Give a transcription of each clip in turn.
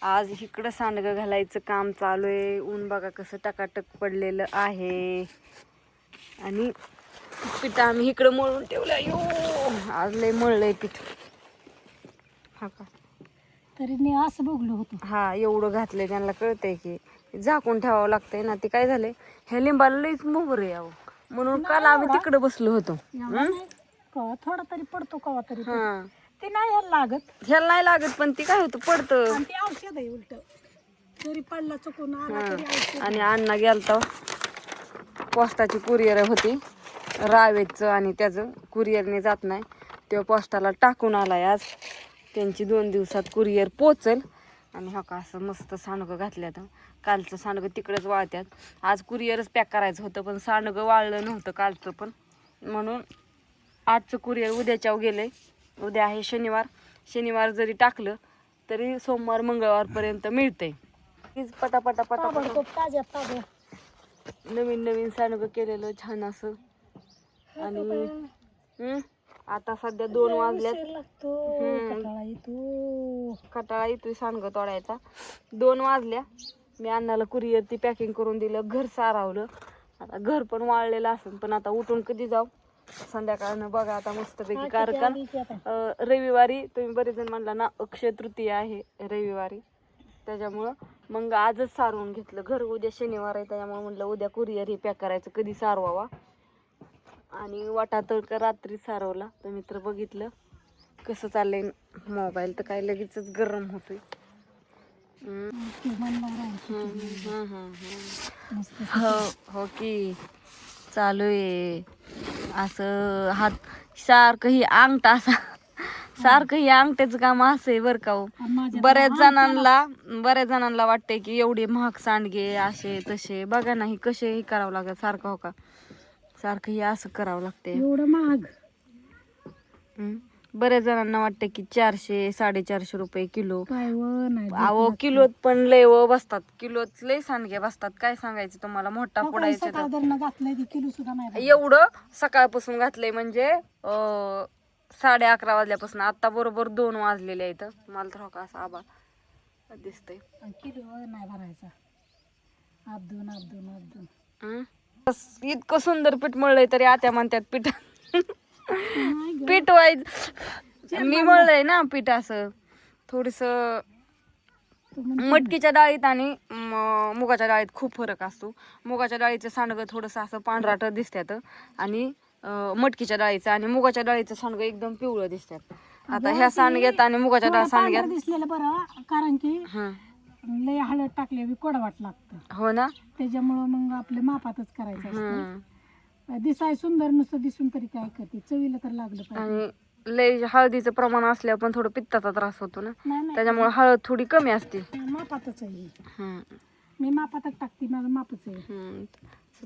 आज इकडं सांडगं घालायचं काम चालू आहे. ऊन बघा कसं टकाटक पडलेलं आहे. आणि पीठ आम्ही इकडं मळून ठेवलं. यो आज लय मळलंय पीठ. हा का तरी मी असं बघलो होतो. हा एवढं घातलंय त्यांना कळतंय की झाकून ठेवावं लागतंय ना. ते काय झालंय ह्या लिंबाला लईच मोहर आहे यावं म्हणून काल आम्ही तिकडं बसलो होतो. कवा थोडा तरी पडतो कवा तरी. हा ते नाही ह्याला लागत. ह्याला नाही लागत पण ती काय होतं पडतं. आणि ते औषध आहे उलट. जरी पडला चुकून आला तरी औषध. आणि अण्णा गेलता पोस्टाची कुरिअर होती रावेचं आणि त्याचं कुरिअरने जात नाही. तेव्हा पोस्टाला टाकून आलाय आज. त्यांची 2 दिवसात कुरिअर पोचल. आणि हा का असं मस्त सांडगं घातल्यात. कालचं सांडगं तिकडेच वाळत्यात. आज कुरिअरच पॅक करायचं होतं पण सांडगं वाळलं नव्हतं कालचं पण. म्हणून आजचं कुरिअर उद्याच्यावर गेलंय. उद्या आहे शनिवार. शनिवार जरी टाकलं तरी सोमवार मंगळवारपर्यंत मिळतंय. तीच पटापटा पटापट ताज्या नवीन नवीन सांडगं केलेलं छान असं. आणि आता सध्या 2 वाजल्यात. कटाळा येतोय सांडगं तोडायचा. 2 वाजल्या. मी अण्णाला कुरिअर ती पॅकिंग करून दिलं. घर सारावलं. आता घर पण वाळलेलं असेल पण आता उठून कधी जाऊ संध्याकाळनं बघा आता मस्तपैकी कारखान. रविवारी तुम्ही बरेच जण म्हणला ना अक्षय तृतीया आहे रविवारी. त्याच्यामुळं मग आजच सारवून घेतलं घर. उद्या शनिवार आहे त्याच्यामुळे म्हटलं उद्या कुरिअर हे पॅक करायचं कधी सारवावा. आणि वाटा तडका रात्री सारवला. तुम्ही तर बघितलं कसं चाललंय. मोबाईल तर काय लगेचच गरम होतोय. हो की चालू आहे असं. हात सारखं ही अंगठा असा सारखं ही अंगठ्याचं काम असं आहे बरं का हो. बऱ्याच जणांना वाटतंय की एवढे महाग सांडगे असे तसे. बघा नाही कसे करावं लागत सारखं. हो का सारखं हे असं करावं लागतंय एवढं महाग. बऱ्याच जणांना वाटतं की 400-450 रुपये किलो. काय नाही अहो किलोत पण लय बसतात. किलोत लय सांडगे बसतात. काय सांगायचं तुम्हाला. मोठा पुडायचा किलो सुद्धा नाही. एवढं सकाळपासून घातलंय म्हणजे 11:30 वाजल्यापासून. आता बरोबर 2 वाजलेले आहेत. मला तर हो का असं आभाळ दिसतंय. किलो नाही भरायचा. आप इतकं सुंदर पीठ मळलंय तरी आत्या म्हणतात पीठ पीठ वाईज. मी मळलंय ना पीठ असं थोडस. मटकीच्या डाळीत आणि मुगाच्या डाळीत खूप फरक असतो. मुगाच्या डाळीचं सांडगं थोडंसं असं पांढराट दिसतात आणि मटकीच्या डाळीचं आणि मुगाच्या डाळीचं सांडगं एकदम पिवळं दिसतात. आता ह्या सांडग्यात आणि मुगाच्या डाळ सांडग्यात दिसलेलं बरं कारण की लय हळद टाकले कडवट लागतं. हो ना. त्याच्यामुळं मग आपल्या मापातच करायचं असतं. दिसाय सुंदर नुसतं दिसून तरी काय करते. चवीला तर लागलं पाहिजे. आणि लय हळदीचं प्रमाण असल्यावर पण थोडं पित्ताचा त्रास होतो ना. त्याच्यामुळे हळद थोडी कमी असते. मापातच आहे. मी मापातच टाकते. माझं मापच आहे.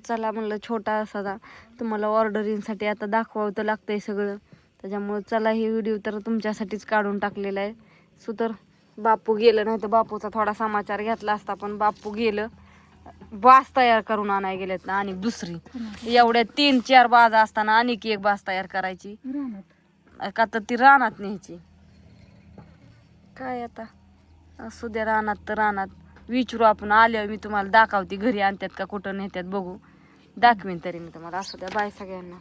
चला म्हणलं छोटा असा तुम्हाला ऑर्डरिंगसाठी आता दाखवावं तर लागतंय सगळं. त्याच्यामुळे चला हे व्हिडिओ तर तुमच्यासाठीच काढून टाकलेला आहे. सो तर बापू गेलं नाही तर बापूचा थोडा समाचार घेतला असता पण बापू गेलं. बास तयार करून आणाय गेलेत ना. आणि दुसरी एवढ्या 3-4 बाज असताना आणि एक बास तयार करायची का तर ती रानात न्यायची. काय आता असू द्या. रानात तर रानात विचारू आपण. आल्यावर मी तुम्हाला दाखवते घरी आणतात का कुठं नेतात बघू. दाखवीन तरी मी तुम्हाला. असू द्या. बाय सगळ्यांना.